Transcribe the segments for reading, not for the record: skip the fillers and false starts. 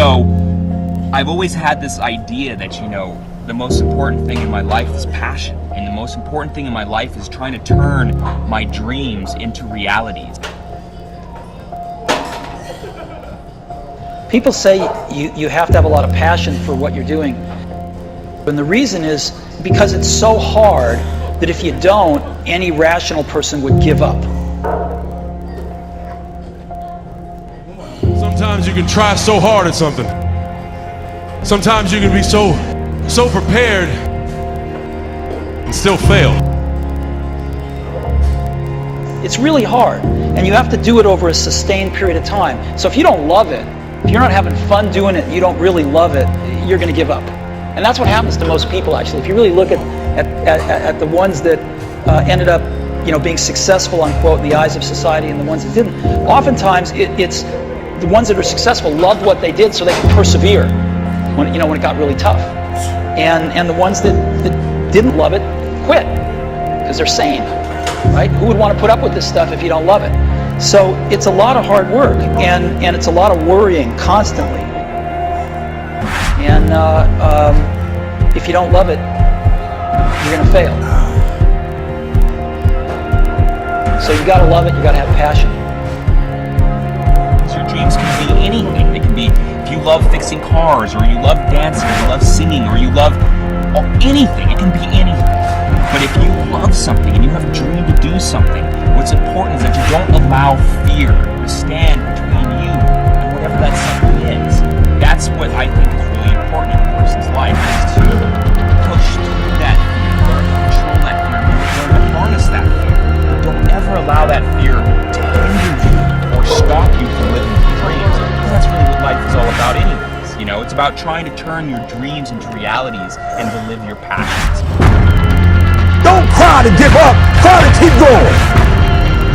So I've always had this idea that, you know, the most important thing in my life is passion, and the most important thing in my life is trying to turn my dreams into realities. People say you have to have a lot of passion for what you're doing. And the reason is because it's so hard that if you don't, any rational person would give up. Sometimes you can try so hard at something. Sometimes you can be so prepared and still fail. It's really hard, and you have to do it over a sustained period of time. So if you don't love it, if you're not having fun doing it, you don't really love it, you're going to give up. And that's what happens to most people, actually. If you really look at the ones that ended up, you know, being successful, unquote, in the eyes of society, and the ones that didn't, oftentimes it's the ones that are successful loved what they did so they could persevere when it got really tough. And the ones that didn't love it quit because they're sane, right? Who would want to put up with this stuff if you don't love it? So it's a lot of hard work, and it's a lot of worrying constantly. And if you don't love it, you're going to fail. So you got to love it. You got to have passion. Your dreams can be anything. It can be if you love fixing cars, or you love dancing, or you love singing, or you love anything. It can be anything. But if you love something and you have a dream to do something, what's important is that you don't allow fear to stand between you and whatever that something is. That's what I think is really important in a person's life, is to push through that fear, learn to control that fear, learn to harness that fear. But don't ever allow that fear to hinder you or stop you from living your dreams, because that's really what life is all about anyways. You know, it's about trying to turn your dreams into realities and to live your passions. Don't cry to give up, cry to keep going.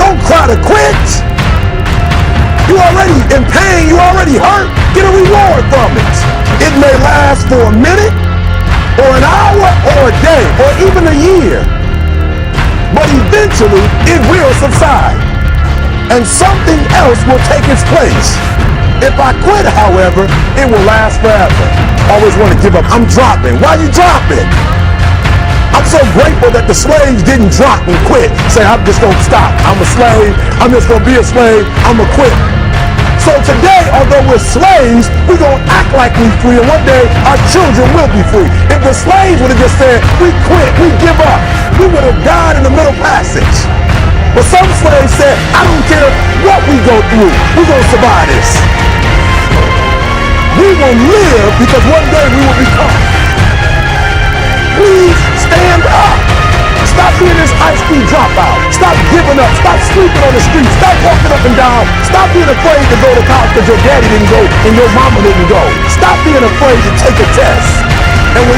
Don't cry to quit. You already in pain, you already hurt. Get a reward from it. It may last for a minute, or an hour, or a day, or even a year. But eventually, it will subside, and something else will take its place. If I quit, however, it will last forever. Always want to give up. I'm dropping. Why are you dropping? I'm so grateful that the slaves didn't drop and quit. Say, I'm just going to stop. I'm a slave. I'm just going to be a slave. I'm going to quit. So today, although we're slaves, we're going to act like we're free, and one day our children will be free. If the slaves would have just said, we quit, we give up, we would have died in the middle passage. But some slaves said, I don't care what we go through, we're going to survive this. We will live because one day we will become. Please stand up. Stop being this high school dropout. Stop giving up. Stop sleeping on the street. Stop walking up and down. Stop being afraid to go to college because your daddy didn't go and your mama didn't go. Stop being afraid to take a test. And when